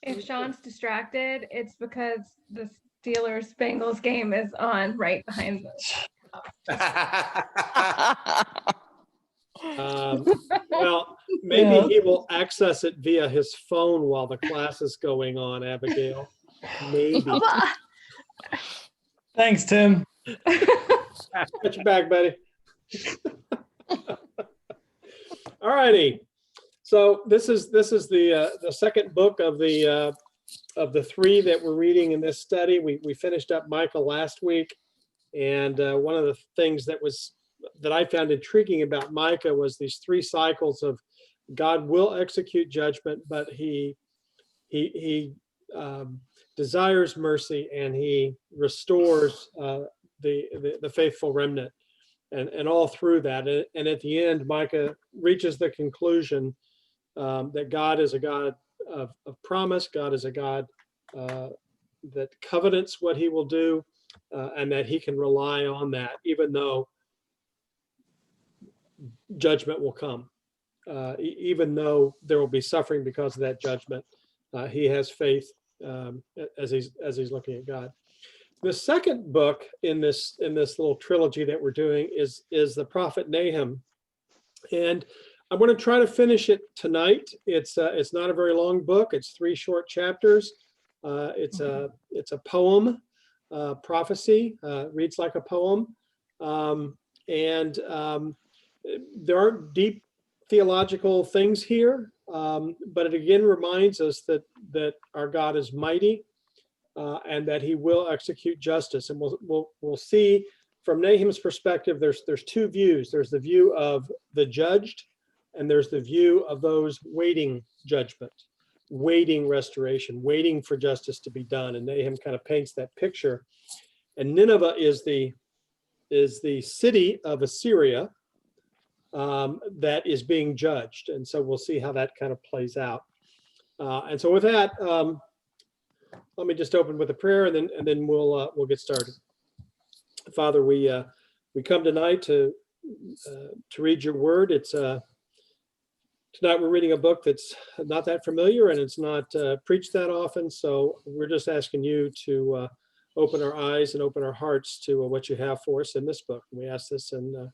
If Sean's distracted, it's because the Steelers-Bengals game is on right behind them. Well, maybe he will access it via his phone while the class is going on, Abigail. Maybe. Thanks, Tim. Got your back, buddy. All righty. So this is the second book of the three that we're reading in this study. We finished up Micah last week, and one of the things that I found intriguing about Micah was these three cycles of God will execute judgment, but he desires mercy, and he restores the faithful remnant, and all through that. And at the end, Micah reaches the conclusion that God is a God of promise. God is a God that covenants what he will do, and that he can rely on that, even though judgment will come. Even though there will be suffering because of that judgment, he has faith as he's looking at God. The second book in this little trilogy that we're doing is the prophet Nahum, and I'm going to try to finish it tonight. It's not a very long book. It's 3 short chapters. It's a poem, prophecy. Reads like a poem, and there aren't deep theological things here, but it again reminds us that our God is mighty, and that he will execute justice. And we'll see from Nahum's perspective. There's two views. There's the view of the judged, and there's the view of those waiting judgment, waiting restoration, waiting for justice to be done. And Nahum kind of paints that picture. And Nineveh is the city of Assyria that is being judged. And so we'll see how that kind of plays out. And so with that, let me just open with a prayer, and then we'll get started. Father, we come tonight to read your word. Tonight we're reading a book that's not that familiar, and it's not preached that often. So we're just asking you to open our eyes and open our hearts to what you have for us in this book. And we ask this in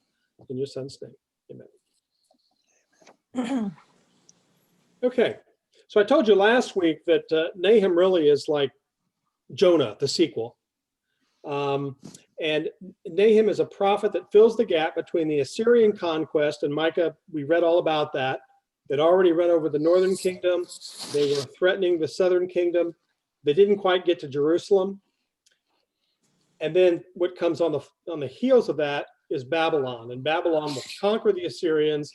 your son's name. Amen. Okay. So I told you last week that Nahum really is like Jonah, the sequel. And Nahum is a prophet that fills the gap between the Assyrian conquest and Micah. We read all about that. They'd already run over the northern kingdom. They were threatening the southern kingdom. They didn't quite get to Jerusalem. And then what comes on the heels of that is Babylon. And Babylon will conquer the Assyrians,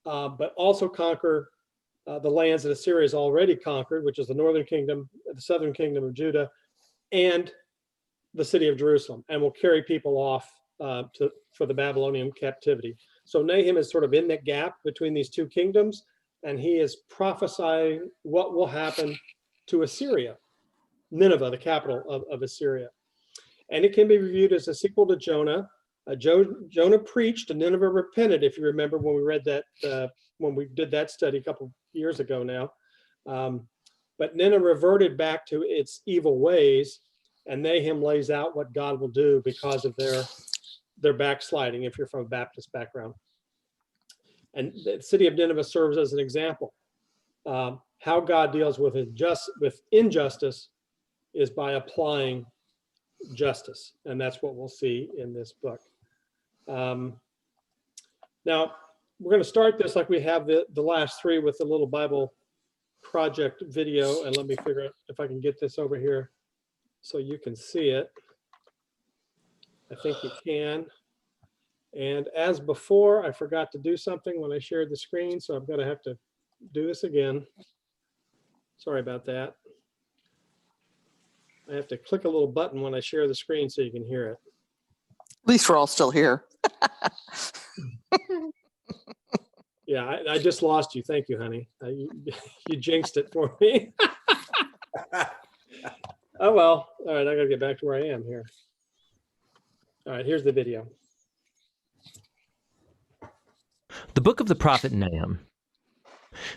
but also conquer the lands that Assyria has already conquered, which is the northern kingdom, the southern kingdom of Judah, and the city of Jerusalem, and will carry people off for the Babylonian captivity. So Nahum is sort of in that gap between these two kingdoms, and he is prophesying what will happen to Assyria, Nineveh, the capital of Assyria. And it can be viewed as a sequel to Jonah. Jonah preached, and Nineveh repented, if you remember when we read that, when we did that study a couple years ago now. But Nineveh reverted back to its evil ways, and Nahum lays out what God will do because of their backsliding, if you're from a Baptist background. And the city of Nineveh serves as an example. How God deals with injustice is by applying justice, and that's what we'll see in this book. Now, we're going to start this like we have the last three with the little Bible project video, and let me figure out if I can get this over here so you can see it. I think you can. And as before, I forgot to do something when I shared the screen, so I'm going to have to do this again. Sorry about that. I have to click a little button when I share the screen so you can hear it. At least we're all still here. Yeah, I just lost you. Thank you, honey. You jinxed it for me. Oh, well. All right, I got to get back to where I am here. All right, here's the video. The book of the prophet Nahum.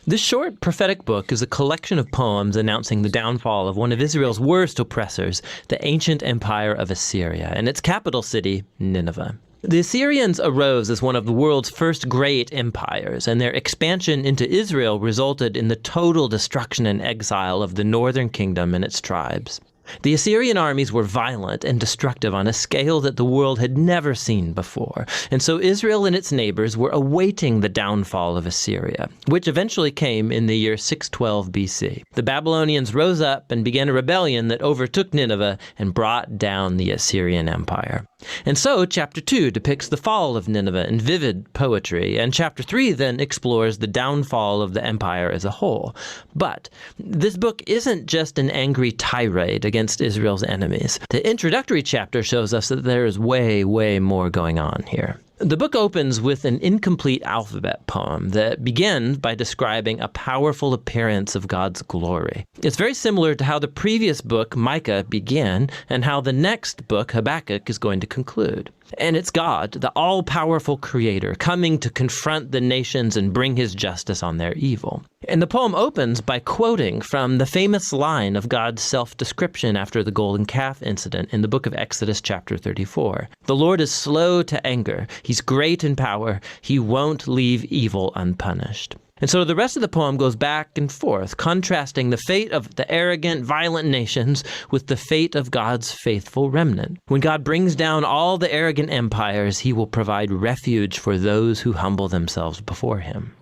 This short prophetic book is a collection of poems announcing the downfall of one of Israel's worst oppressors, the ancient empire of Assyria, and its capital city, Nineveh. The Assyrians arose as one of the world's first great empires, and their expansion into Israel resulted in the total destruction and exile of the northern kingdom and its tribes. The Assyrian armies were violent and destructive on a scale that the world had never seen before, and so Israel and its neighbors were awaiting the downfall of Assyria, which eventually came in the year 612 BC. The Babylonians rose up and began a rebellion that overtook Nineveh and brought down the Assyrian Empire. And so chapter 2 depicts the fall of Nineveh in vivid poetry, and chapter 3 then explores the downfall of the empire as a whole. But this book isn't just an angry tirade against Israel's enemies. The introductory chapter shows us that there is way, way more going on here. The book opens with an incomplete alphabet poem that begins by describing a powerful appearance of God's glory. It's very similar to how the previous book, Micah, began and how the next book, Habakkuk, is going to conclude. And it's God, the all-powerful creator, coming to confront the nations and bring his justice on their evil. And the poem opens by quoting from the famous line of God's self-description after the golden calf incident in the book of Exodus chapter 34. The Lord is slow to anger. He's great in power. He won't leave evil unpunished. And so the rest of the poem goes back and forth, contrasting the fate of the arrogant, violent nations with the fate of God's faithful remnant. When God brings down all the arrogant empires, he will provide refuge for those who humble themselves before him.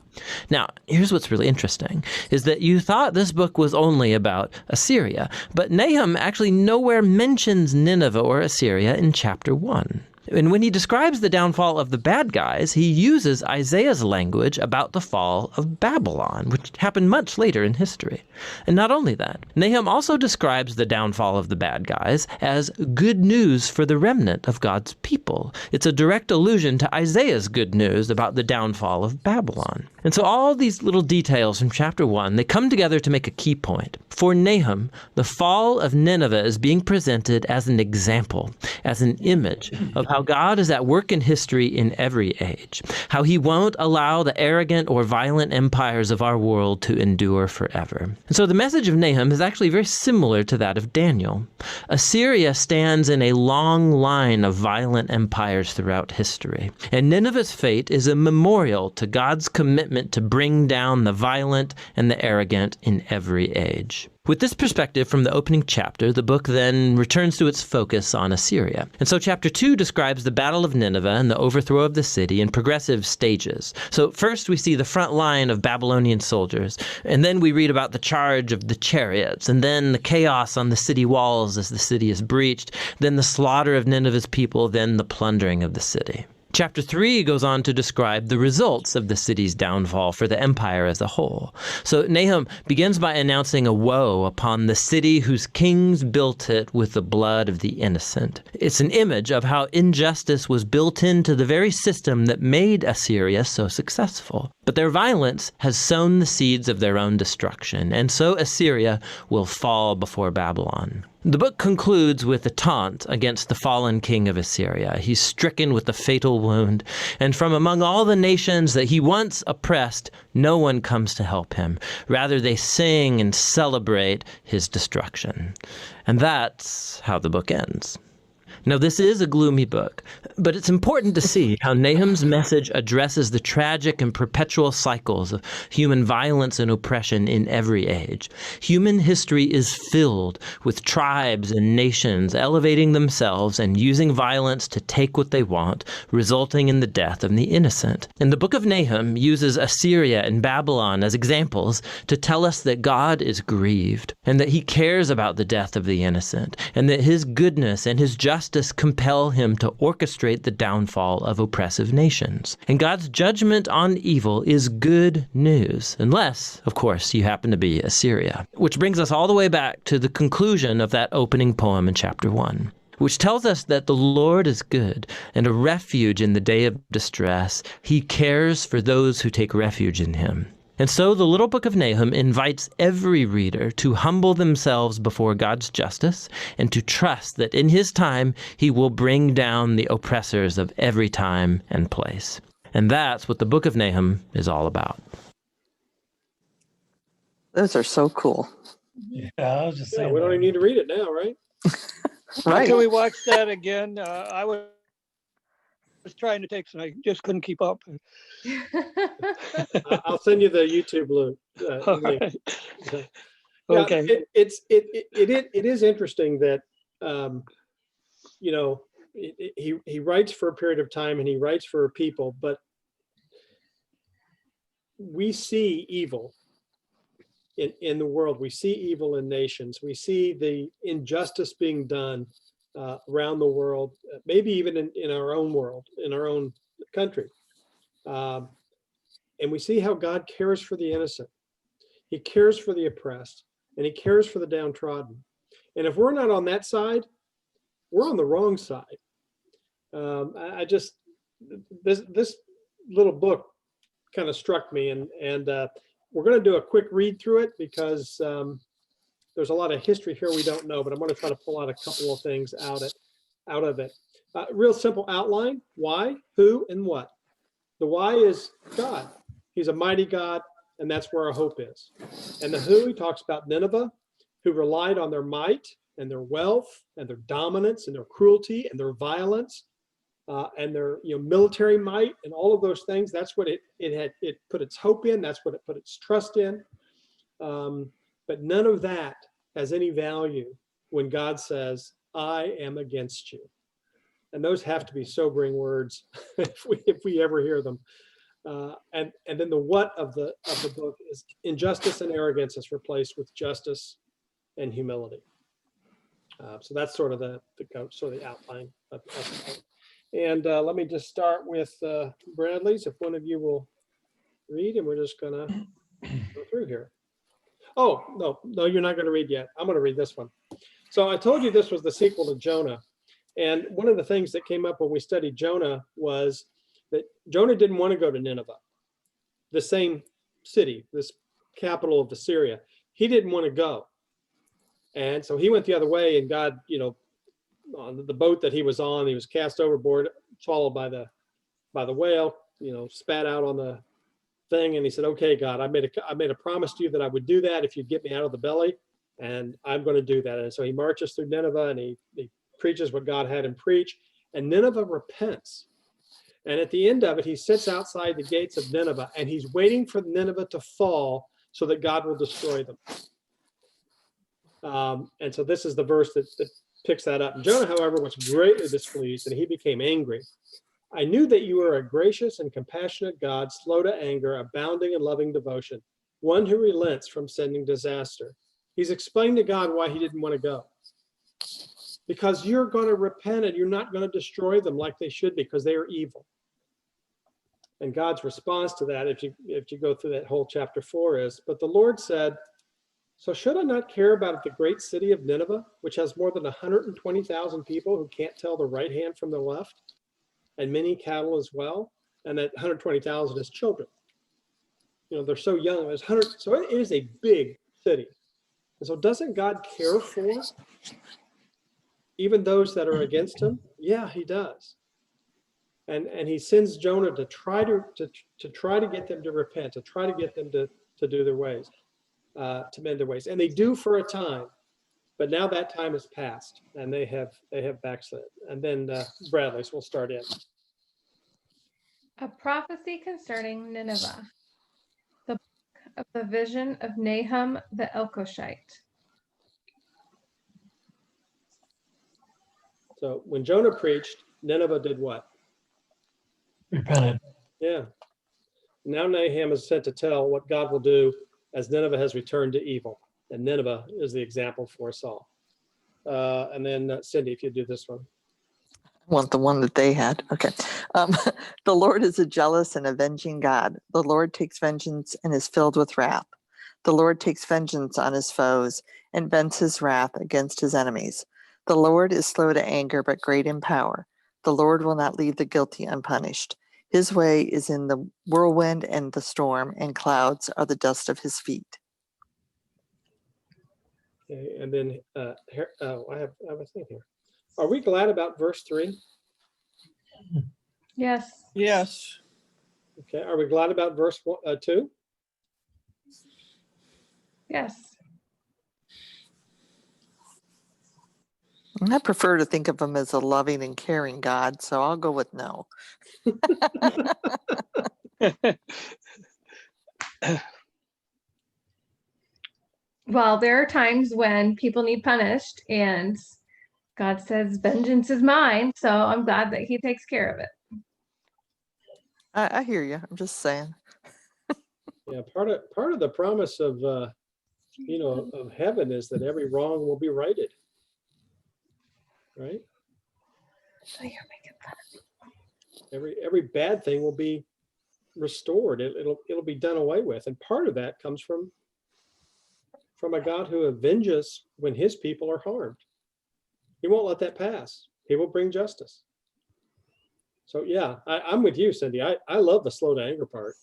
Now, here's what's really interesting, is that you thought this book was only about Assyria, but Nahum actually nowhere mentions Nineveh or Assyria in chapter 1. And when he describes the downfall of the bad guys, he uses Isaiah's language about the fall of Babylon, which happened much later in history. And not only that, Nahum also describes the downfall of the bad guys as good news for the remnant of God's people. It's a direct allusion to Isaiah's good news about the downfall of Babylon. And so all these little details from chapter 1, they come together to make a key point. For Nahum, the fall of Nineveh is being presented as an example, as an image of how God is at work in history in every age, how he won't allow the arrogant or violent empires of our world to endure forever. And so the message of Nahum is actually very similar to that of Daniel. Assyria stands in a long line of violent empires throughout history, and Nineveh's fate is a memorial to God's commitment to bring down the violent and the arrogant in every age. With this perspective from the opening chapter, the book then returns to its focus on Assyria. And so chapter 2 describes the Battle of Nineveh and the overthrow of the city in progressive stages. So first we see the front line of Babylonian soldiers, and then we read about the charge of the chariots, and then the chaos on the city walls as the city is breached, then the slaughter of Nineveh's people, then the plundering of the city. Chapter 3 goes on to describe the results of the city's downfall for the empire as a whole. So Nahum begins by announcing a woe upon the city whose kings built it with the blood of the innocent. It's an image of how injustice was built into the very system that made Assyria so successful. But their violence has sown the seeds of their own destruction, and so Assyria will fall before Babylon. The book concludes with a taunt against the fallen king of Assyria. He's stricken with a fatal wound, and from among all the nations that he once oppressed, no one comes to help him. Rather, they sing and celebrate his destruction. And that's how the book ends. Now, this is a gloomy book, but it's important to see how Nahum's message addresses the tragic and perpetual cycles of human violence and oppression in every age. Human history is filled with tribes and nations elevating themselves and using violence to take what they want, resulting in the death of the innocent. And the book of Nahum uses Assyria and Babylon as examples to tell us that God is grieved and that he cares about the death of the innocent, and that his goodness and his justice compel him to orchestrate the downfall of oppressive nations. And God's judgment on evil is good news, unless, of course, you happen to be Assyria. Which brings us all the way back to the conclusion of that opening poem in chapter 1, which tells us that the Lord is good and a refuge in the day of distress. He cares for those who take refuge in him. And so the little book of Nahum invites every reader to humble themselves before God's justice and to trust that in his time he will bring down the oppressors of every time and place. And that's what the book of Nahum is all about. Those are so cool. Yeah, I was just Yeah, saying. we don't that. even need to read it now, right? Right. Until we watched that again, I was trying to take some, I just couldn't keep up. I'll send you the YouTube link. All link. right. Yeah, Okay. it is interesting that you know, he writes for a period of time and he writes for a people, but we see evil in the world. We see evil in nations. We see the injustice being done around the world, maybe even in our own world, in our own country. And we see how God cares for the innocent. He cares for the oppressed, and he cares for the downtrodden. And if we're not on that side, we're on the wrong side. I just, this little book kind of struck me, and we're going to do a quick read through it because there's a lot of history here we don't know, but I'm going to try to pull out a couple of things out of it. Real simple outline: why, who, and what. The why is God. He's a mighty God, and that's where our hope is. And the who, he talks about Nineveh, who relied on their might and their wealth and their dominance and their cruelty and their violence and their military might and all of those things. That's what it put its hope in. That's what it put its trust in. But none of that has any value when God says, "I am against you." And those have to be sobering words if we ever hear them. And then the what of the book is injustice and arrogance is replaced with justice and humility. So that's sort of the outline of the book. And let me just start with Bradley's, if one of you will read, and we're just gonna go through here. Oh, no, you're not gonna read yet. I'm gonna read this one. So I told you this was the sequel to Jonah. And one of the things that came up when we studied Jonah was that Jonah didn't want to go to Nineveh, the same city, this capital of Assyria. He didn't want to go. And so he went the other way, and God, on the boat that he was on, he was cast overboard, swallowed by the whale, spat out on the thing. And he said, "Okay, God, I made a promise to you that I would do that if you'd get me out of the belly, and I'm going to do that." And so he marches through Nineveh, and he preaches what God had him preach, and Nineveh repents. And at the end of it, he sits outside the gates of Nineveh, and he's waiting for Nineveh to fall so that God will destroy them. And so this is the verse that picks that up. Jonah, however, was greatly displeased, and he became angry. "I knew that you were a gracious and compassionate God, slow to anger, abounding in loving devotion, one who relents from sending disaster." He's explained to God why he didn't want to go. Because you're going to repent and you're not going to destroy them like they should be, because they are evil. And God's response to that, if you go through that whole chapter 4, is, "But the Lord said, so should I not care about the great city of Nineveh, which has more than 120,000 people who can't tell the right hand from the left, and many cattle as well?" And that 120,000 is children. They're so young. There's 100. So it is a big city. And so doesn't God care for even those that are against him? Yeah, he does. And he sends Jonah to try to get them to repent, to try to get them to do their ways, to mend their ways. And they do for a time, but now that time has passed, and they have backslid. And then Bradley's will start in. A prophecy concerning Nineveh. The book of the vision of Nahum the Elkoshite. So when Jonah preached, Nineveh did what? Repented. Yeah. Now Nahum is sent to tell what God will do as Nineveh has returned to evil. And Nineveh is the example for us all. And then Cindy, if you do this one. I want the one that they had. Okay. The Lord is a jealous and avenging God. The Lord takes vengeance and is filled with wrath. The Lord takes vengeance on his foes and vents his wrath against his enemies. The Lord is slow to anger, but great in power. The Lord will not leave the guilty unpunished. His way is in the whirlwind and the storm, and clouds are the dust of his feet. Okay, and then I have a thing here. Are we glad about verse 3? Yes. Yes. Okay. Are we glad about verse 2? Yes. I prefer to think of him as a loving and caring God, so I'll go with no. Well, there are times when people need punished, and God says, vengeance is mine. So I'm glad that he takes care of it. I hear you. I'm just saying. Yeah, part of the promise of of heaven is that every wrong will be righted. Right? Every bad thing will be restored. It'll be done away with. And part of that comes from a God who avenges when his people are harmed. He won't let that pass. He will bring justice. So yeah, I'm with you, Cindy. I love the slow to anger part.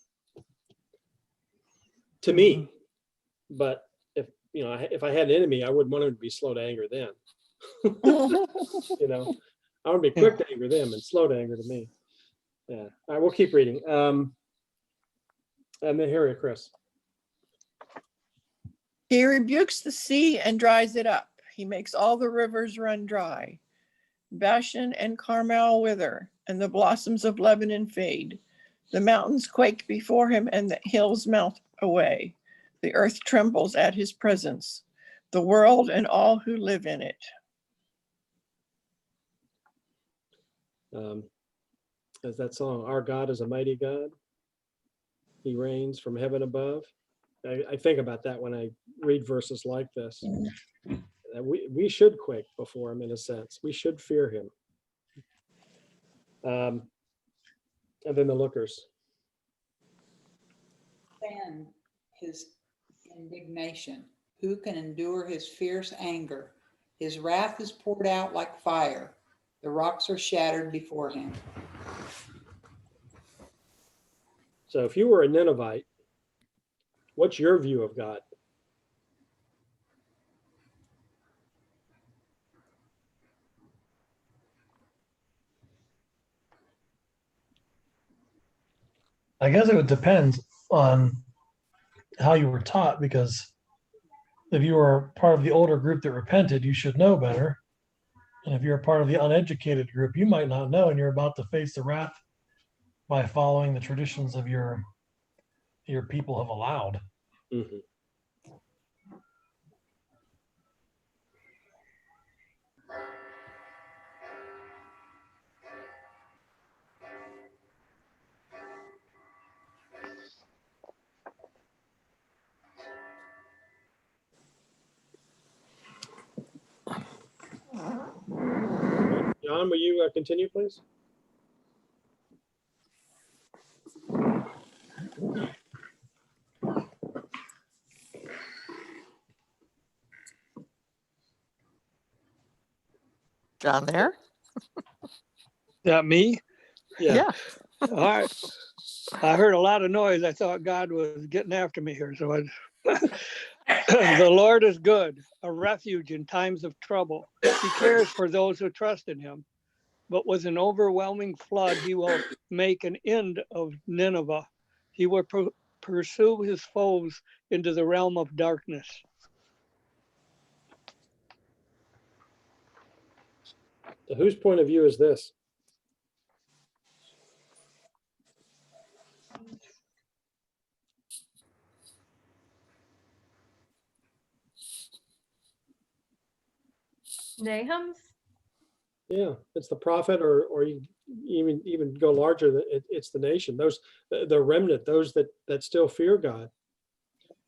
To me, but if I had an enemy, I wouldn't want him to be slow to anger then. I would be quick to anger them and slow to anger to me. Yeah. All right, we'll keep reading. And then here, Chris. He rebukes the sea and dries it up. He makes all the rivers run dry. Bashan and Carmel wither, and the blossoms of Lebanon fade. The mountains quake before him, and the hills melt away. The earth trembles at his presence, the world and all who live in it. As that song, Our God is a Mighty God. He reigns from heaven above. I think about that when I read verses like this. We should quake before him in a sense. We should fear him. And then the lookers. Stand his indignation. Who can endure his fierce anger? His wrath is poured out like fire. The rocks are shattered before him. So if you were a Ninevite, what's your view of God? I guess it would depend on how you were taught, because if you were part of the older group that repented, you should know better. And if you're a part of the uneducated group, you might not know, and you're about to face the wrath by following the traditions of your people have allowed. Mm-hmm. John, will you continue, please? John there? That me? Yeah. All right. I heard a lot of noise. I thought God was getting after me here. So the Lord is good, a refuge in times of trouble. He cares for those who trust in him. But with an overwhelming flood, he will make an end of Nineveh. He will pursue his foes into the realm of darkness. So whose point of view is this? Nahum's? Yeah, it's the prophet, or you even go larger. It's the nation. Those the remnant, those that still fear God.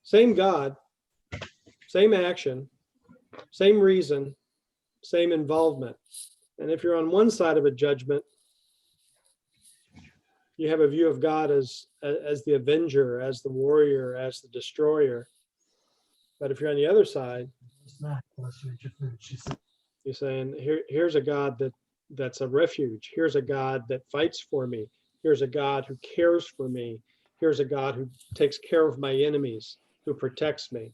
Same God, same action, same reason, same involvement. And if you're on one side of a judgment, you have a view of God as the avenger, as the warrior, as the destroyer. But if you're on the other side, you're saying, here's a God that's a refuge. Here's a God that fights for me. Here's a God who cares for me. Here's a God who takes care of my enemies, who protects me.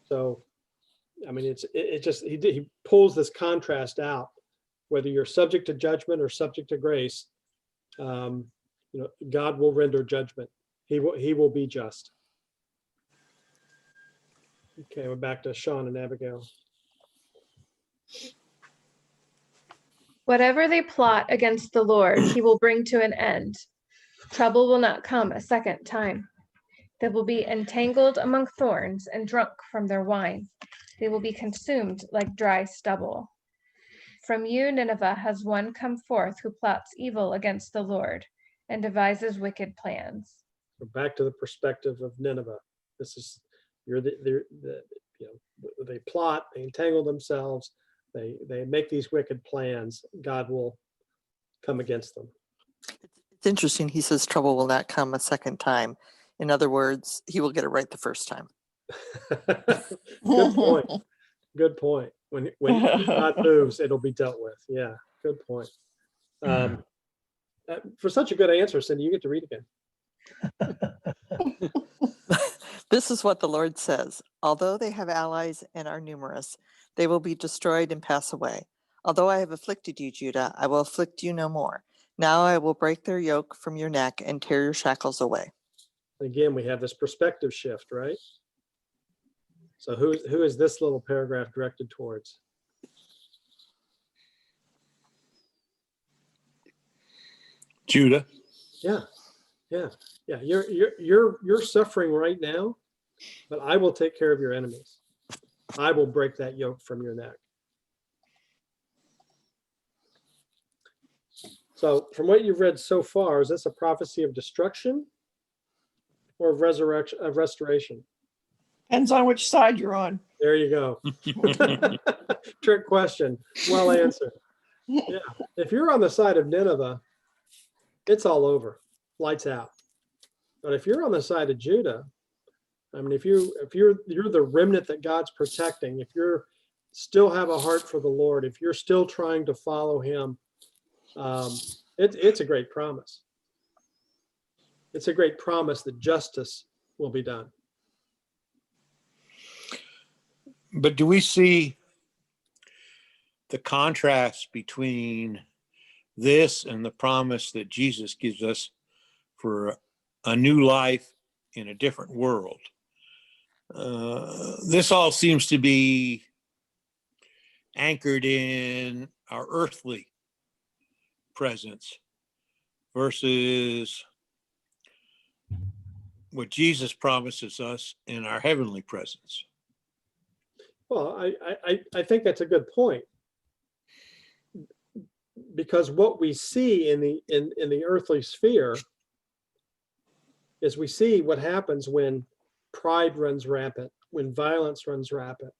So, I mean, he pulls this contrast out, whether you're subject to judgment or subject to grace. God will render judgment. He will be just. Okay, we're back to Sean and Abigail. Whatever they plot against the Lord, he will bring to an end. Trouble will not come a second time. They will be entangled among thorns and drunk from their wine. They will be consumed like dry stubble. From you, Nineveh, has one come forth who plots evil against the Lord and devises wicked plans. We're back to the perspective of Nineveh. This is, you're the you know, they plot, they entangle themselves, they make these wicked plans. God will come against them. It's interesting. He says trouble will not come a second time. In other words, he will get it right the first time. Good point. Good point. When God moves, it'll be dealt with. Yeah, good point. For such a good answer, Cindy, you get to read again. This is what the Lord says. Although they have allies and are numerous, they will be destroyed and pass away. Although I have afflicted you, Judah, I will afflict you no more. Now I will break their yoke from your neck and tear your shackles away. Again, we have this perspective shift, right? So who is this little paragraph directed towards? Judah. Yeah. You're suffering right now, but I will take care of your enemies. I will break that yoke from your neck. So from what you've read so far, is this a prophecy of destruction or of resurrection, of restoration? Depends on which side you're on. There you go. Trick question. Well answered. Yeah. If you're on the side of Nineveh, it's all over. Lights out. But if you're on the side of Judah, I mean, if you're the remnant that God's protecting, if you're still have a heart for the Lord, if you're still trying to follow him, it's a great promise. It's a great promise that justice will be done. But do we see the contrast between this and the promise that Jesus gives us for a new life in a different world? This all seems to be anchored in our earthly presence versus what Jesus promises us in our heavenly presence. Well, I think that's a good point, because what we see in the earthly sphere is we see what happens when pride runs rampant, when violence runs rampant,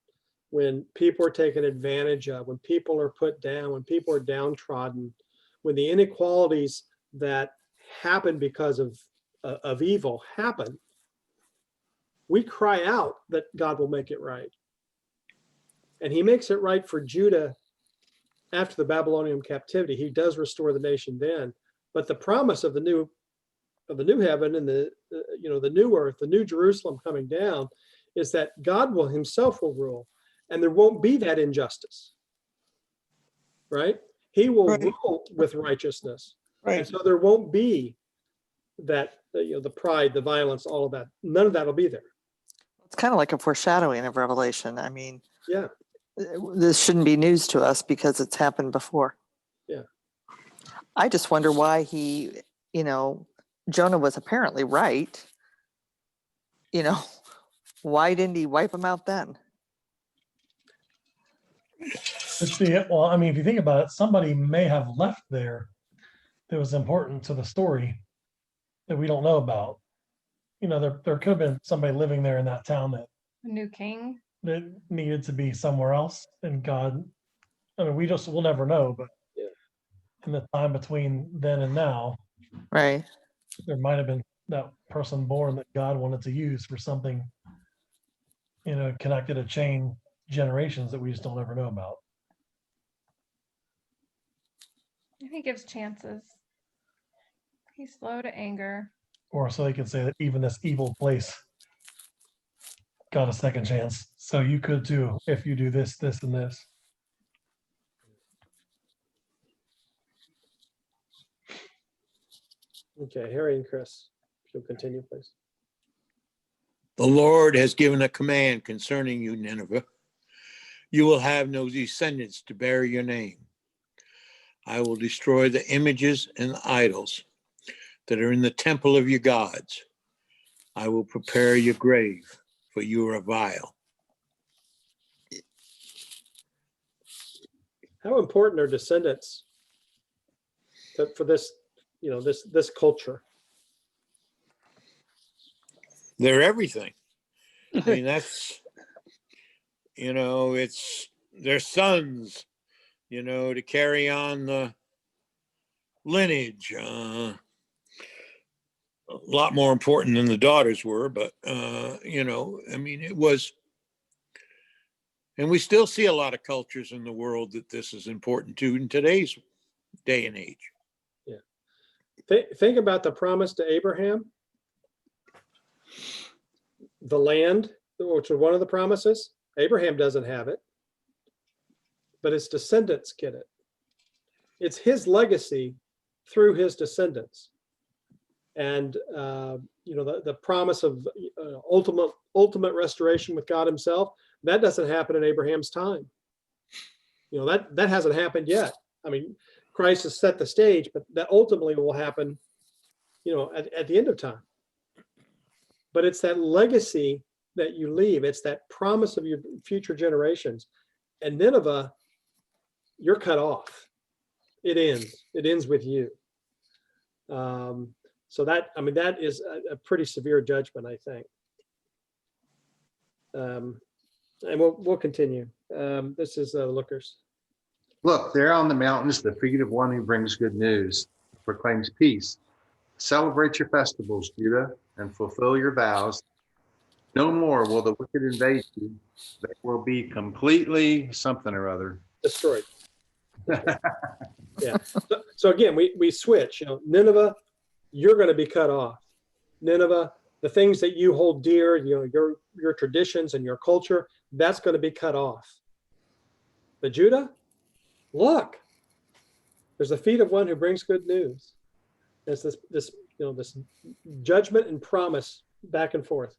when people are taken advantage of, when people are put down, when people are downtrodden, when the inequalities that happen because of evil happen. We cry out that God will make it right. And he makes it right for Judah after the Babylonian captivity. He does restore the nation then. But the promise of the new heaven and the new earth, the new Jerusalem coming down, is that God will himself will rule, and there won't be that injustice. Right? He will rule with righteousness. Right. And so there won't be that, the pride, the violence, all of that. None of that will be there. It's kind of like a foreshadowing of Revelation. I mean, Yeah. this shouldn't be news to us because it's happened before. Yeah. I just wonder why Jonah was apparently right. Why didn't he wipe him out then? Well, I mean, if you think about it, somebody may have left there that was important to the story that we don't know about. There could have been somebody living there in that town A new king. that needed to be somewhere else, and God, I mean, we'll never know, but Yeah. in the time between then and now, Right. there might have been that person born that God wanted to use for something, connected to chain generations that we just don't ever know about. He gives chances. He's slow to anger. Or so they could say that even this evil place got a second chance. So you could too, if you do this, this, and this. Okay, Harry and Chris, if you'll continue, please. The Lord has given a command concerning you, Nineveh. You will have no descendants to bear your name. I will destroy the images and the idols that are in the temple of your gods. I will prepare your grave, for you are vile. How important are descendants for this, this culture? They're everything. I mean, that's, it's their sons, to carry on the lineage. A lot more important than the daughters were, but, it was, and we still see a lot of cultures in the world that this is important to in today's day and age. Yeah. Think about the promise to Abraham. The land, which was one of the promises, Abraham doesn't have it, but his descendants get it. It's his legacy through his descendants. And, the promise of ultimate restoration with God himself, that doesn't happen in Abraham's time. That hasn't happened yet. I mean, Christ has set the stage, but that ultimately will happen, at the end of time. But it's that legacy that you leave. It's that promise of your future generations. And Nineveh, you're cut off. It ends with you. So that is a pretty severe judgment, I think. And we'll continue. This is Lookers. Look, there on the mountains, the feet of one who brings good news, proclaims peace. Celebrate your festivals, Judah, and fulfill your vows. No more will the wicked invade you. They will be completely something or other. Destroyed. Yeah. So again, we switch. Nineveh, you're going to be cut off. Nineveh, the things that you hold dear, your traditions and your culture, that's going to be cut off. But Judah, look, there's the feet of one who brings good news. There's this judgment and promise back and forth.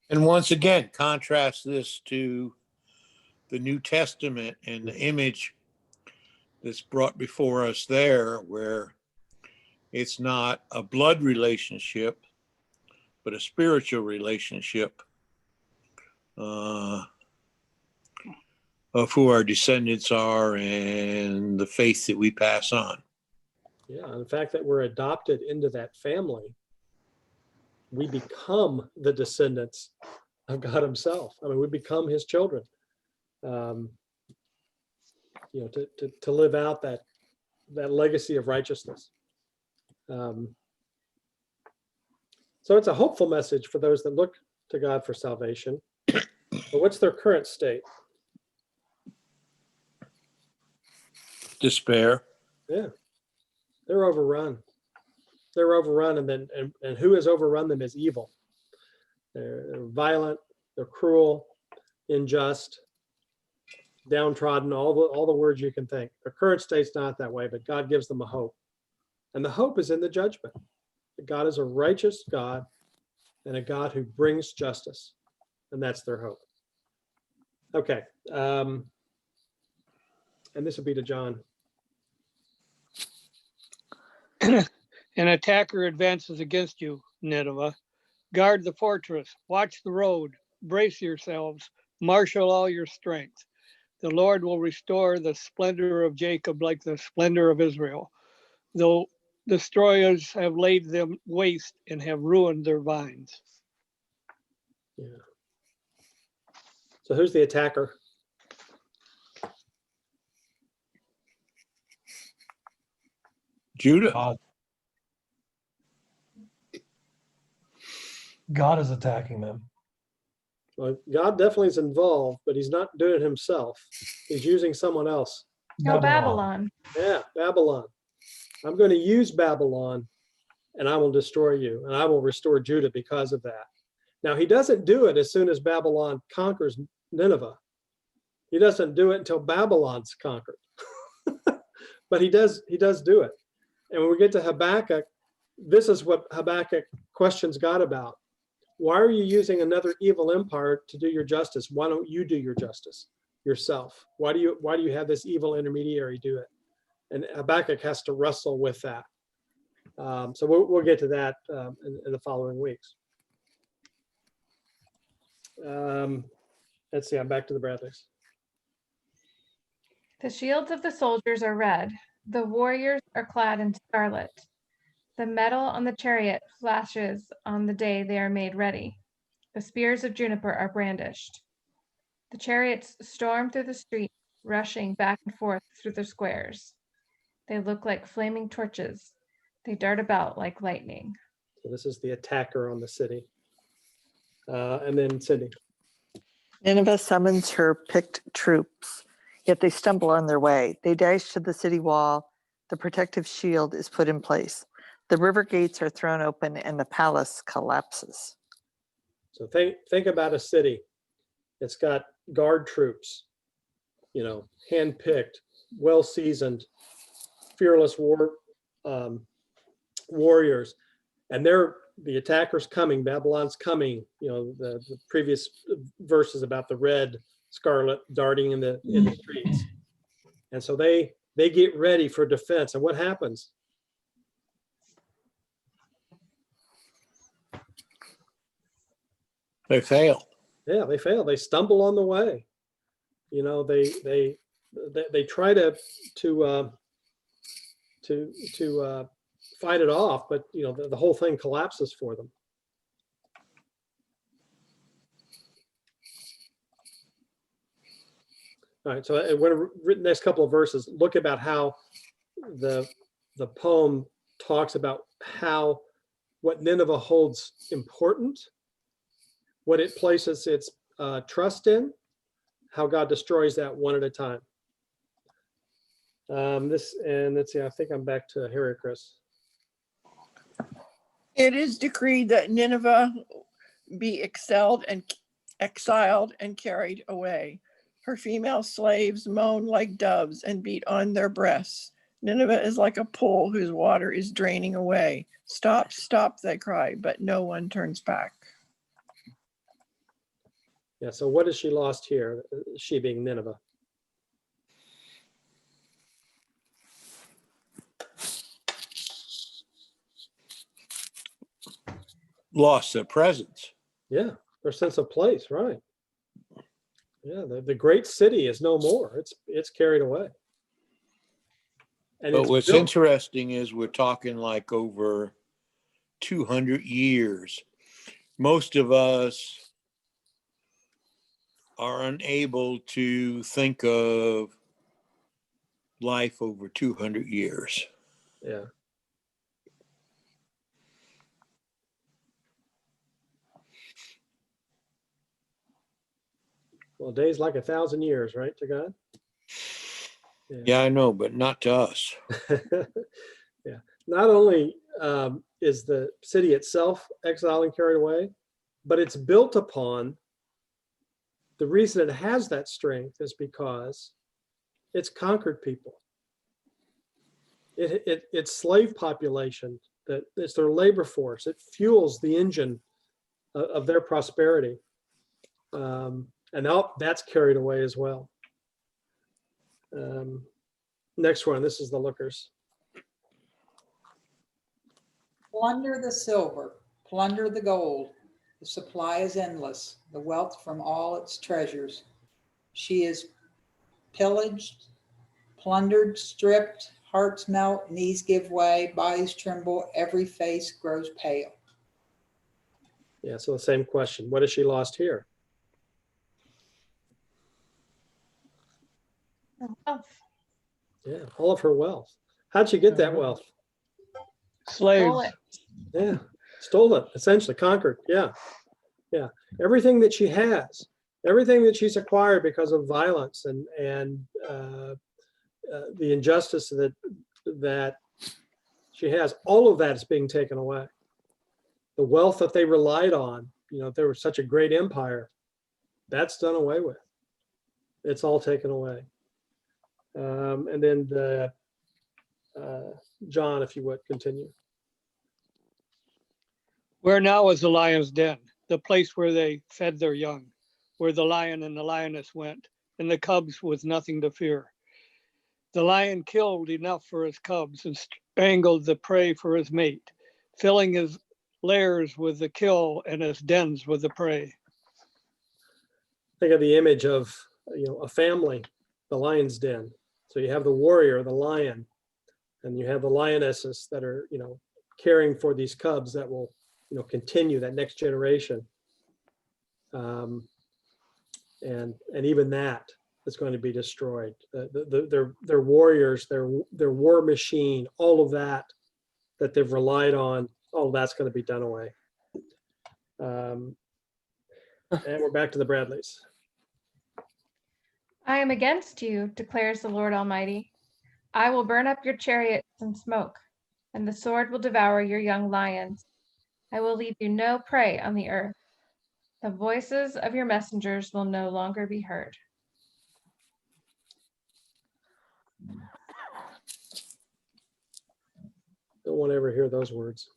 And once again, contrast this to the New Testament and the image that's brought before us there, where it's not a blood relationship, but a spiritual relationship of who our descendants are and the faith that we pass on. Yeah, and the fact that we're adopted into that family, we become the descendants of God himself. I mean, we become his children. To live out that legacy of righteousness. So it's a hopeful message for those that look to God for salvation. But what's their current state? Despair. Yeah, they're overrun. They're overrun, and who has overrun them is evil. They're violent. They're cruel, unjust, downtrodden. All the words you can think. Their current state's not that way, but God gives them a hope, and the hope is in the judgment. God is a righteous God and a God who brings justice, and that's their hope. Okay, and this would be to John. An attacker advances against you, Nineveh. Guard the fortress, watch the road, brace yourselves, marshal all your strength. The Lord will restore the splendor of Jacob like the splendor of Israel, though destroyers have laid them waste and have ruined their vines. Yeah. So who's the attacker? Judah. God is attacking them. Well, God definitely is involved, but he's not doing it himself. He's using someone else. No, Babylon. Yeah, Babylon. I'm going to use Babylon, and I will destroy you, and I will restore Judah because of that. Now, he doesn't do it as soon as Babylon conquers Nineveh. He doesn't do it until Babylon's conquered. But he does do it. And when we get to Habakkuk, this is what Habakkuk questions God about. Why are you using another evil empire to do your justice? Why don't you do your justice yourself? Why do you have this evil intermediary do it? And Habakkuk has to wrestle with that. So we'll get to that in the following weeks. Let's see, I'm back to the Bradleys. The shields of the soldiers are red. The warriors are clad in scarlet. The metal on the chariot flashes on the day they are made ready. The spears of juniper are brandished. The chariots storm through the streets, rushing back and forth through the squares. They look like flaming torches. They dart about like lightning. So this is the attacker on the city. And then Cindy. Nineveh summons her picked troops, yet they stumble on their way. They dash to the city wall. The protective shield is put in place. The river gates are thrown open and the palace collapses. So think about a city. It's got guard troops, hand-picked, well-seasoned, fearless warriors, and the attackers coming. Babylon's coming. The previous verses about the red scarlet darting in the streets, and so they get ready for defense. And what happens? They fail. Yeah, they fail. They stumble on the way. They try to fight it off, but the whole thing collapses for them. All right, so I want to read the next couple of verses. Look about how the poem talks about what Nineveh holds important, what it places its trust in, how God destroys that one at a time. Let's see, I think I'm back to Harry, Chris. It is decreed that Nineveh be exiled and carried away. Her female slaves moan like doves and beat on their breasts. Nineveh is like a pool whose water is draining away. Stop, stop, they cry, but no one turns back. Yeah, so what has she lost here? She being Nineveh. Lost their presence. Yeah, their sense of place, right. Yeah, the great city is no more. It's carried away. And But what's interesting is we're talking like over 200 years. Most of us are unable to think of life over 200 years. Yeah. Well, days like 1,000 years, right, to God? Yeah, I know, but not to us. Yeah. Not only is the city itself exiled and carried away, but it's built upon. The reason it has that strength is because it's conquered people. It's slave population, that it's their labor force. It fuels the engine of their prosperity. And now that's carried away as well. Next one, this is the lookers. Plunder the silver, plunder the gold. The supply is endless, the wealth from all its treasures. She is pillaged, plundered, stripped, hearts melt, knees give way, bodies tremble, every face grows pale. Yeah, so the same question. What has she lost here? Wealth. Yeah, all of her wealth. How'd she get that wealth? Slaves. Stole it. Yeah, stole it, essentially conquered. Yeah. Everything that she has, everything that she's acquired because of violence and the injustice that she has, all of that is being taken away. The wealth that they relied on, they were such a great empire, that's done away with. It's all taken away. And then John, if you would continue. Where now is the lion's den, the place where they fed their young, where the lion and the lioness went, and the cubs with nothing to fear. The lion killed enough for his cubs and strangled the prey for his mate, filling his lairs with the kill and his dens with the prey. Think of the image of, a family, the lion's den. So you have the warrior, the lion, and you have the lionesses that are, caring for these cubs that will, continue that next generation. And even that is going to be destroyed. Their warriors, their war machine, all of that they've relied on, all of that's going to be done away. And we're back to the Bradleys. I am against you, declares the Lord Almighty. I will burn up your chariots in smoke, and the sword will devour your young lions. I will leave you no prey on the earth. The voices of your messengers will no longer be heard. Don't want to ever hear those words.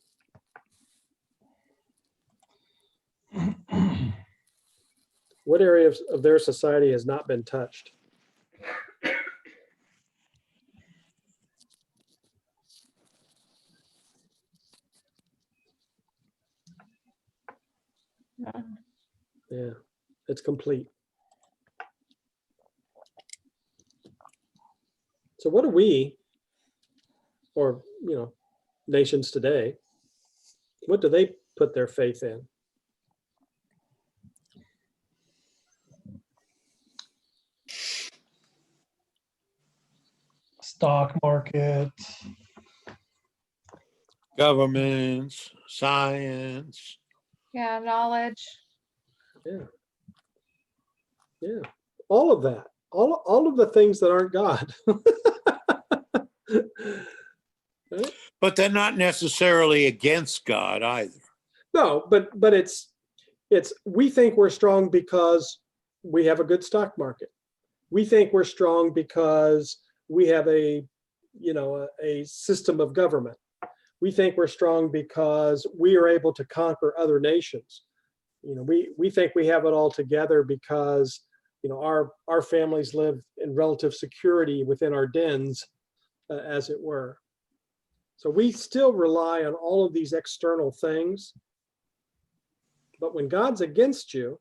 What area of their society has not been touched? Yeah, it's complete. So what do we, or, nations today, what do they put their faith in? Stock market. Governments, science. Yeah, knowledge. Yeah, all of that, all of the things that aren't God. Right? But they're not necessarily against God either. No, but it's we think we're strong because we have a good stock market. We think we're strong because we have a system of government. We think we're strong because we are able to conquer other nations. We think we have it all together because our families live in relative security within our dens, as it were. So we still rely on all of these external things. But when God's against you,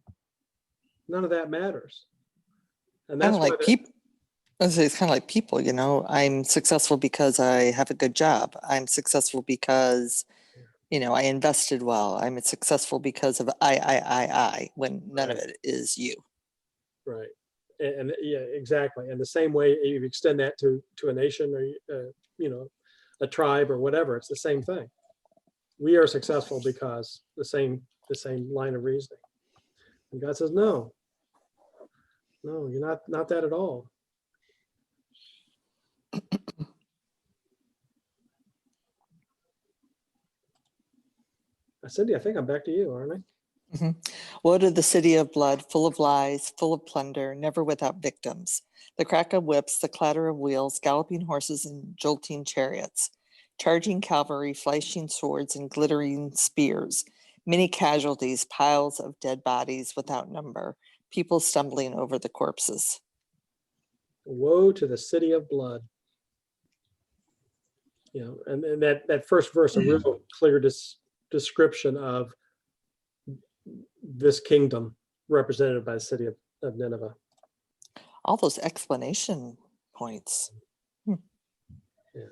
none of that matters. And that's Kind of like people. It's kind of like people, I'm successful because I have a good job. I'm successful because, I invested well. I'm successful because of I, when none of it is you. Right. And yeah, exactly. And the same way you extend that to a nation or, a tribe or whatever, it's the same thing. We are successful because the same line of reasoning. And God says, no, you're not that at all. Cindy, I think I'm back to you, aren't I? Mm-hmm. Woe to the city of blood, full of lies, full of plunder, never without victims. The crack of whips, the clatter of wheels, galloping horses and jolting chariots, charging cavalry, flashing swords and glittering spears, many casualties, piles of dead bodies without number, people stumbling over the corpses. Woe to the city of blood. And that first verse, a real clear description of this kingdom represented by the city of Nineveh. All those explanation points. Yeah.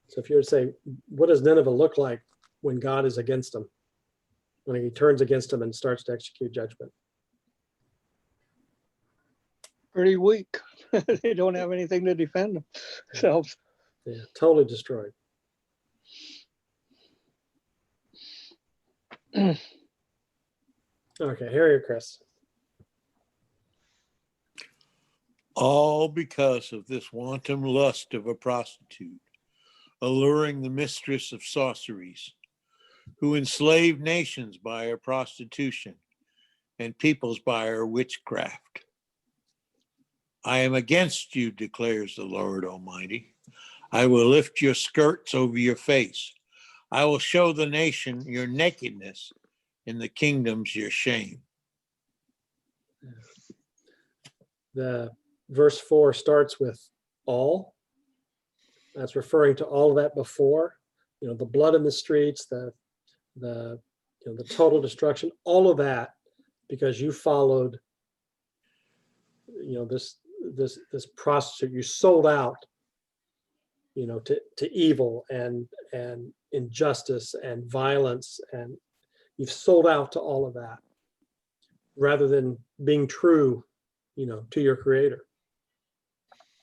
So if you were to say, what does Nineveh look like when God is against them? When he turns against them and starts to execute judgment? Pretty weak. They don't have anything to defend themselves. Yeah, totally destroyed. Okay, Harry or Chris? All because of this wanton lust of a prostitute, alluring the mistress of sorceries, who enslaved nations by her prostitution and peoples by her witchcraft. I am against you, declares the Lord Almighty. I will lift your skirts over your face. I will show the nation your nakedness, and the kingdoms your shame. The verse 4 starts with all. That's referring to all of that before, the blood in the streets, the total destruction, all of that, because you followed, this prostitute. You sold out, to evil and injustice and violence, and you've sold out to all of that rather than being true, to your creator.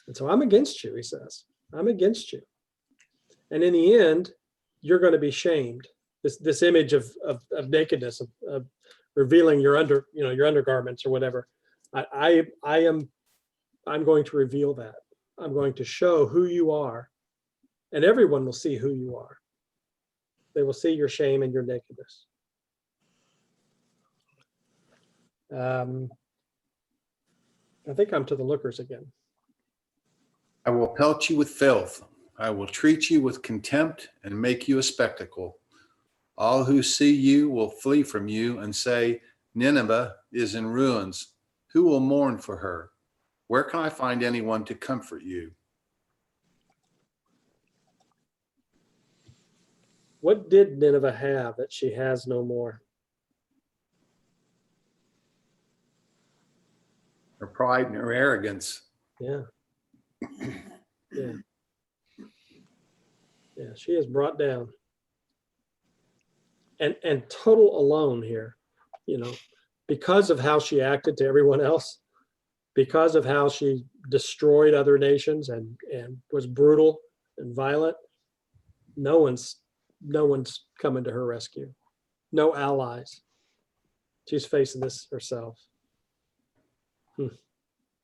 And so I'm against you, he says. I'm against you. And in the end, you're going to be shamed. This image of nakedness, of revealing your undergarments or whatever. I'm going to reveal that. I'm going to show who you are, and everyone will see who you are. They will see your shame and your nakedness. I think I'm to the lookers again. I will pelt you with filth. I will treat you with contempt and make you a spectacle. All who see you will flee from you and say, Nineveh is in ruins. Who will mourn for her? Where can I find anyone to comfort you? What did Nineveh have that she has no more? Her pride and her arrogance. Yeah. Yeah. Yeah, she is brought down. And total alone here, because of how she acted to everyone else, because of how she destroyed other nations and was brutal and violent. No one's coming to her rescue. No allies. She's facing this herself.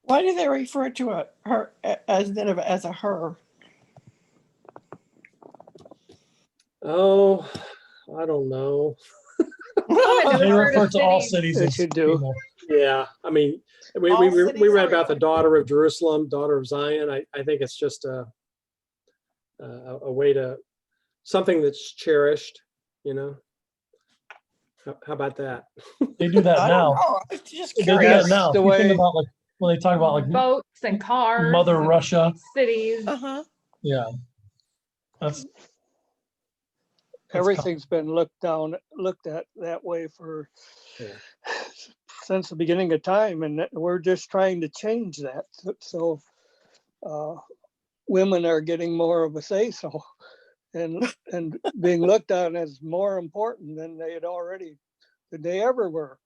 Why do they refer to her as Nineveh as a her? Oh, I don't know. They refer to all cities They as should do. people. Yeah, I mean, we All cities read are about the equal. daughter of Jerusalem, daughter of Zion. I think it's just a way to, something that's cherished, How about that? They do that I don't now. know. I was just They do that curious. now. The If you think way- about when they talk about Boats and cars. Mother and Russia. Cities. Uh-huh. Yeah. That's Everything's been looked at that way for Yeah. since the beginning of time, and we're just trying to change that. So women are getting more of a say-so, and being looked on as more important than they ever were.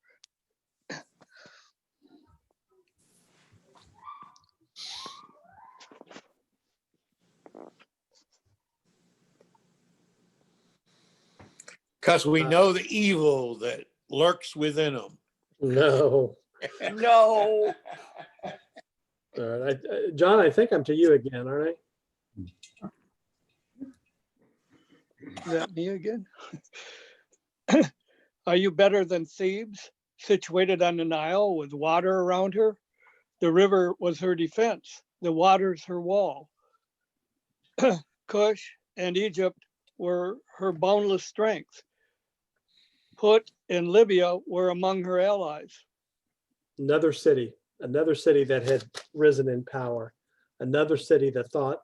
Because we know the evil that lurks within them. No. No. All right. John, I think I'm to you again, aren't I? Is that me again? Are you better than Thebes, situated on the Nile with water around her? The river was her defense, the waters her wall. Cush and Egypt were her boundless strength. Put and Libya were among her allies. Another city that had risen in power, another city that thought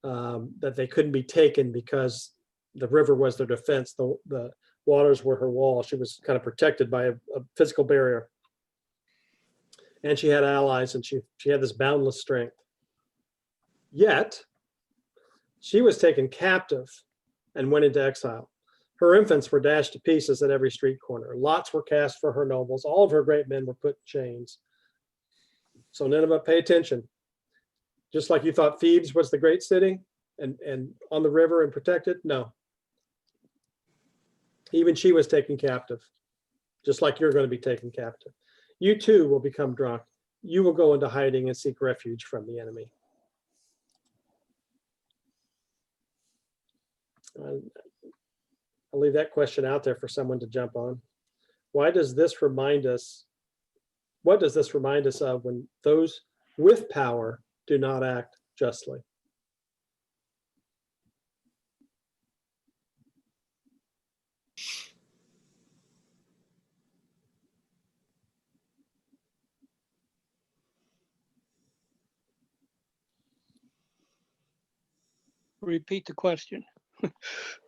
that they couldn't be taken because the river was their defense. The waters were her wall. She was kind of protected by a physical barrier. And she had allies, and she had this boundless strength. Yet, she was taken captive and went into exile. Her infants were dashed to pieces at every street corner. Lots were cast for her nobles. All of her great men were put in chains. So Nineveh, pay attention. Just like you thought Thebes was the great city and on the river and protected, no. Even she was taken captive, just like you're going to be taken captive. You too will become drunk. You will go into hiding and seek refuge from the enemy. I'll leave that question out there for someone to jump on. What does this remind us of when those with power do not act justly. Repeat the question.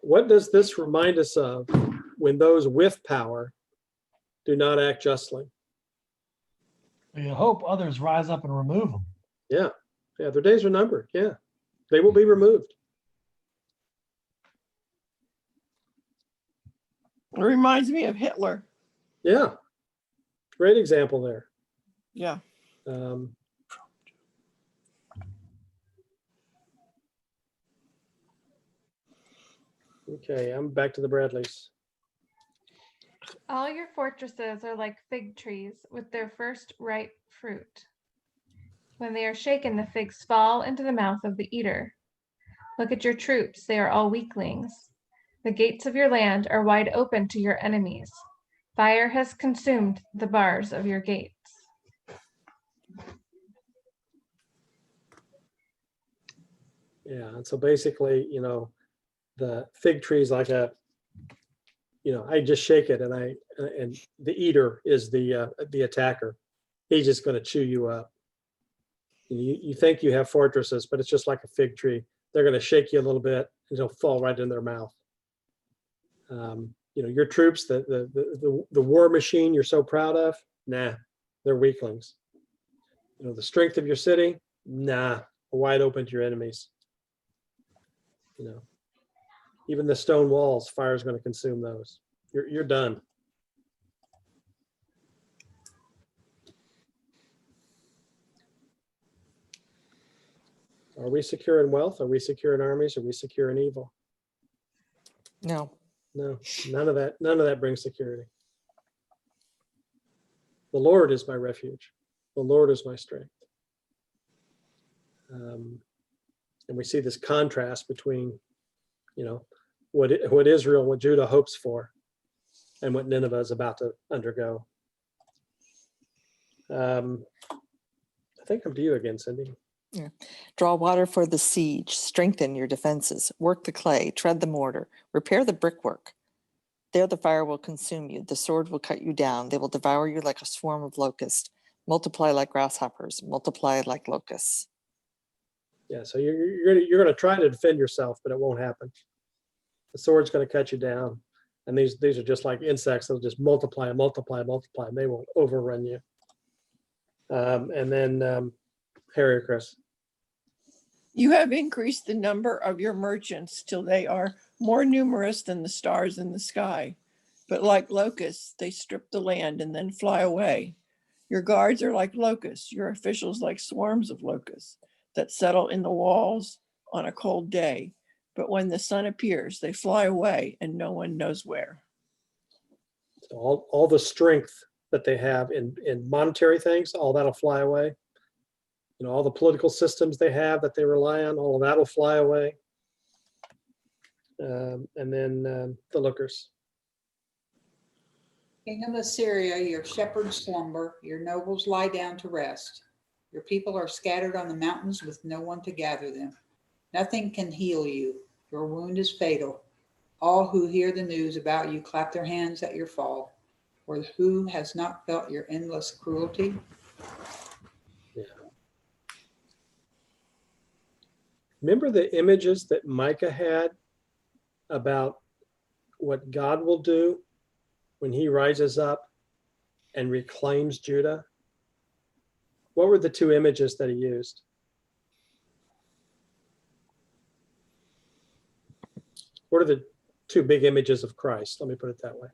What does this remind us of when those with power do not act justly? You hope others rise up and remove them. Yeah, their days are numbered. Yeah, they will be removed. It reminds me of Hitler. Yeah, great example there. Yeah. Okay, I'm back to the Bradleys. All your fortresses are like fig trees with their first ripe fruit. When they are shaken, the figs fall into the mouth of the eater. Look at your troops, they are all weaklings. The gates of your land are wide open to your enemies. Fire has consumed the bars of your gates. Yeah, and so basically, the fig tree is like I just shake it, and the eater is the attacker. He's just going to chew you up. You think you have fortresses, but it's just like a fig tree. They're going to shake you a little bit, and it'll fall right in their mouth. Your troops, the war machine you're so proud of, nah, they're weaklings. The strength of your city, nah, wide open to your enemies. Even the stone walls, fire is going to consume those. You're done. Are we secure in wealth? Are we secure in armies? Are we secure in evil? No. No, none of that brings security. The Lord is my refuge. The Lord is my strength. And we see this contrast between, what Israel, what Judah hopes for, and what Nineveh is about to undergo. I think I'm to you again, Cindy. Yeah. Draw water for the siege, strengthen your defenses, work the clay, tread the mortar, repair the brickwork. There the fire will consume you, the sword will cut you down, they will devour you like a swarm of locusts, multiply like grasshoppers, multiply like locusts. Yeah, so you're gonna try to defend yourself, but it won't happen. The sword's gonna cut you down, and these are just like insects that'll just multiply and multiply and multiply, and they will overrun you. And then Harry or Chris. You have increased the number of your merchants till they are more numerous than the stars in the sky. But like locusts, they strip the land and then fly away. Your guards are like locusts, your officials like swarms of locusts that settle in the walls on a cold day. But when the sun appears, they fly away and no one knows where. So all the strength that they have in monetary things, all that'll fly away. All the political systems they have that they rely on, all of that will fly away. And then the lookers. King of Assyria, your shepherds slumber, your nobles lie down to rest. Your people are scattered on the mountains with no one to gather them. Nothing can heal you. Your wound is fatal. All who hear the news about you clap their hands at your fall. For who has not felt your endless cruelty? Yeah. Remember the images that Micah had about what God will do when he rises up and reclaims Judah? What were the two images that he used? What are the two big images of Christ? Let me put it that way.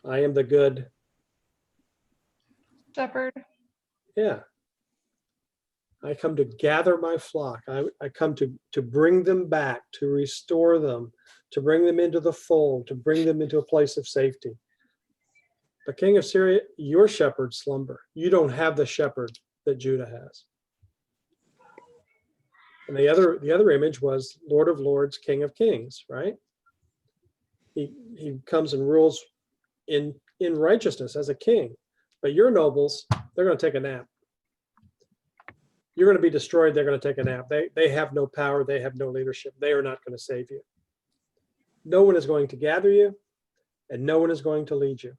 I am the good shepherd. Yeah. I come to gather my flock. I come to bring them back, to restore them, to bring them into the fold, to bring them into a place of safety. But King of Syria, your shepherds slumber. You don't have the shepherd that Judah has. And the other image was Lord of Lords, King of Kings, right? He comes and rules in in righteousness as a king. But your nobles, they're going to take a nap. You're going to be destroyed. They're going to take a nap. They have no power. They have no leadership. They are not going to save you. No one is going to gather you, and no one is going to lead you.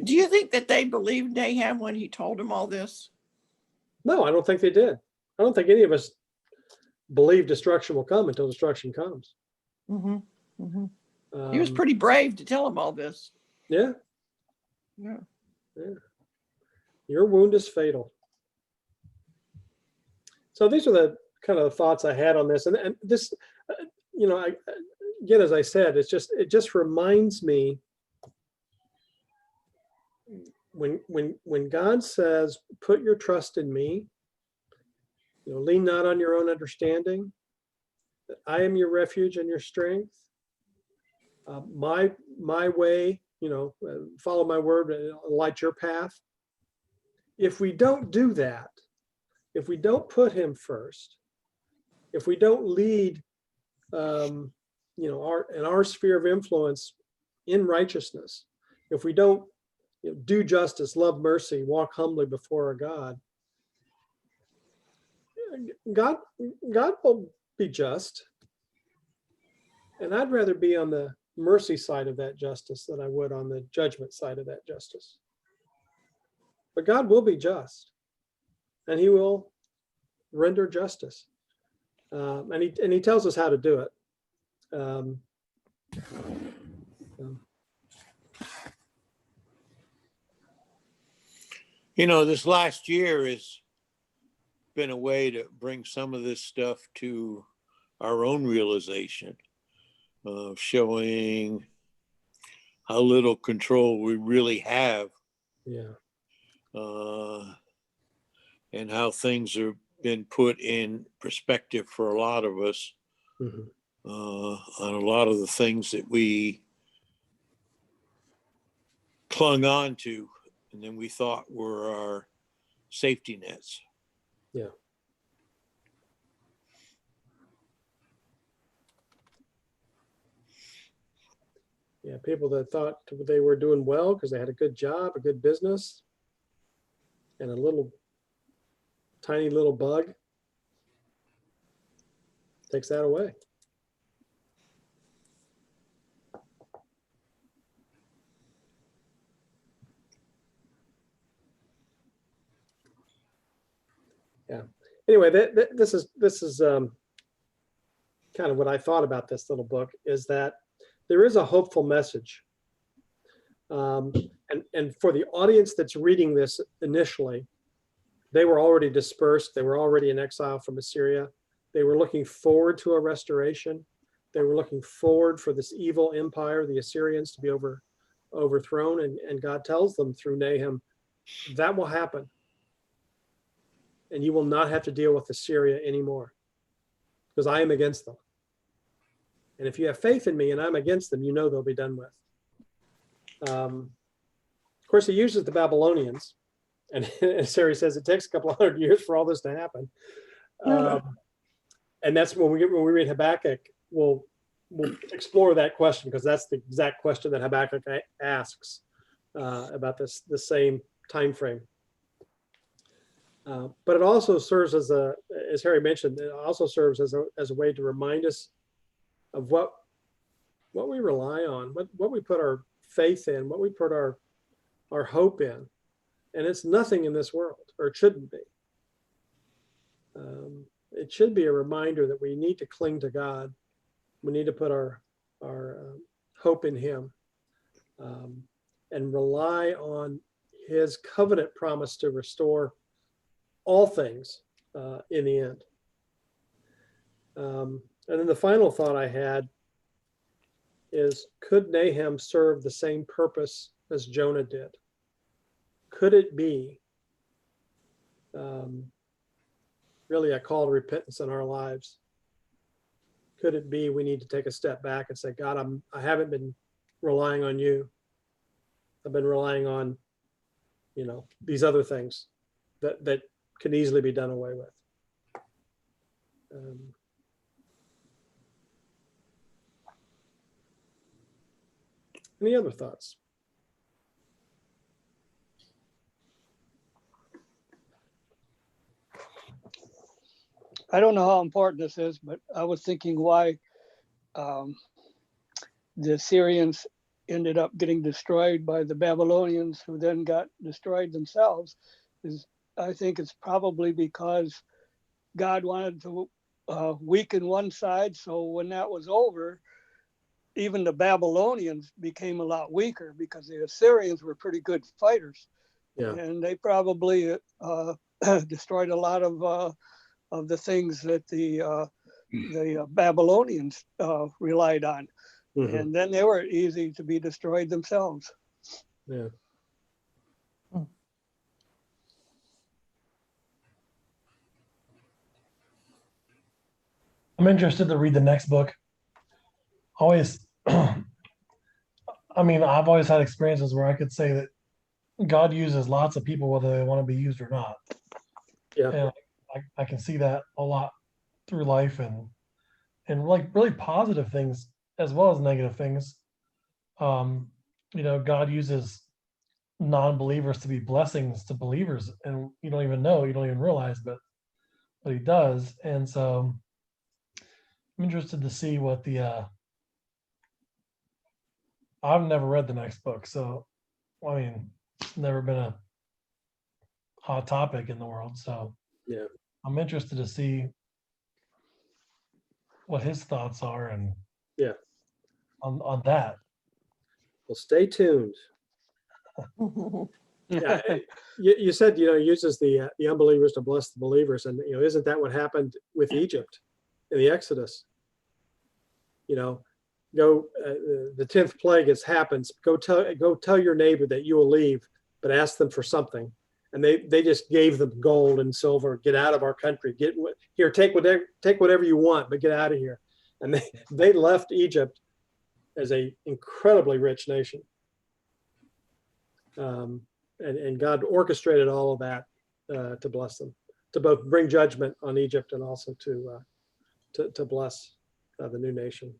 Do you think that they believed Nahum when he told them all this? No, I don't think they did. I don't think any of us believe destruction will come until destruction comes. Mm-hmm. Mm-hmm. He was Um, pretty brave to tell them all this. Yeah. Yeah. Yeah. Your wound is fatal. So these are the kind of the thoughts I had on this, and this, you know, again, as I said, it just reminds me when God says, "Put your trust in me," you know, lean not on your own understanding. That I am your refuge and your strength. My way, you know, follow my word, light your path. If we don't do that, if we don't put him first, if we don't lead, you know, our sphere of influence in righteousness, if we don't, you know, do justice, love mercy, walk humbly before our God, God will be just. And I'd rather be on the mercy side of that justice than I would on the judgment side of that justice. But God will be just, and he will render justice. And he tells us how to do it. You know, this last year has been a way to bring some of this stuff to our own realization of showing how little control we really have. Yeah. And how things have been put in perspective for a lot of us, on a lot of the things that we clung on to and then we thought were our safety nets. Yeah. Yeah, people that thought they were doing well because they had a good job, a good business, and a little tiny little bug takes that away. Yeah. Anyway, this is kind of what I thought about this little book, is that there is a hopeful message. And for the audience that's reading this initially, they were already dispersed. They were already in exile from Assyria. They were looking forward to a restoration. They were looking forward for this evil empire, the Assyrians, to be overthrown. And God tells them through Nahum, that will happen. And you will not have to deal with Assyria anymore, because I am against them. And if you have faith in me and I'm against them, you know they'll be done with. Of course, he uses the Babylonians. And as Sari says, it takes a couple of 100 years for all this to happen. And that's when we read Habakkuk, we'll explore that question, because that's the exact question that Habakkuk asks about the same time frame. But it also serves as Harry mentioned, it also serves as a way to remind us of what we rely on, what we put our faith in, what we put our hope in. And it's nothing in this world, or it shouldn't be. It should be a reminder that we need to cling to God. We need to put our hope in him, and rely on his covenant promise to restore all things in the end. And then the final thought I had is, could Nahum serve the same purpose as Jonah did? Could it be really a call to repentance in our lives? Could it be we need to take a step back and say, God, I haven't been relying on you. I've been relying on, these other things that can easily be done away with. Any other thoughts? I don't know how important this is, but I was thinking why the Assyrians ended up getting destroyed by the Babylonians, who then got destroyed themselves. I think it's probably because God wanted to weaken one side, so when that was over, even the Babylonians became a lot weaker because the Assyrians were pretty good fighters. Yeah. And they probably destroyed a lot of the things that the Babylonians relied on. Mhm. And then they were easy to be destroyed themselves. Yeah. I'm interested to read the next book. Always, I mean, I've always had experiences where I could say that God uses lots of people, whether they want to be used or not. Yeah. And I can see that a lot through life and like really positive things as well as negative things. You know, God uses non-believers to be blessings to believers, and you don't even know, you don't even realize, but he does. And so I'm interested to see what the I've never read the next book, so I mean, it's never been a hot topic in the world. So Yeah. I'm interested to see what his thoughts are and Yeah. on that. Well, stay tuned. Yeah. You said, he uses the unbelievers to bless the believers. And, isn't that what happened with Egypt in the Exodus? Go, the 10th plague happens. Go tell your neighbor that you will leave, but ask them for something. And they just gave them gold and silver. Get out of our country. Take whatever you want, but get out of here. And they left Egypt as a incredibly rich nation. And God orchestrated all of that to bless them, to both bring judgment on Egypt and also to bless the new nation.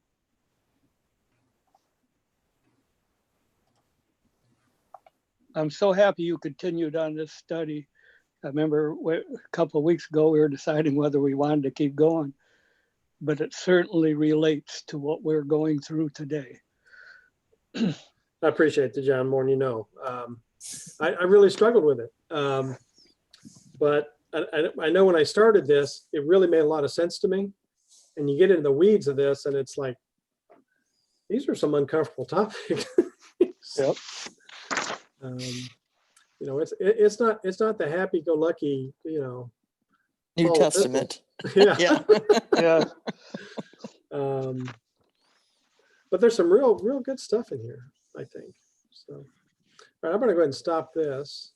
I'm so happy you continued on this study. I remember a couple of weeks ago, we were deciding whether we wanted to keep going, but it certainly relates to what we're going through today. I appreciate it, John, more than you know. I really struggled with it. But I know when I started this, it really made a lot of sense to me. And you get into the weeds of this and it's like, these are some uncomfortable topics. Yep. It's not the happy-go-lucky, New Paul Testament. Yeah. Yeah. Yeah. But there's some real good stuff in here, I think. So, all right, I'm going to go ahead and stop this.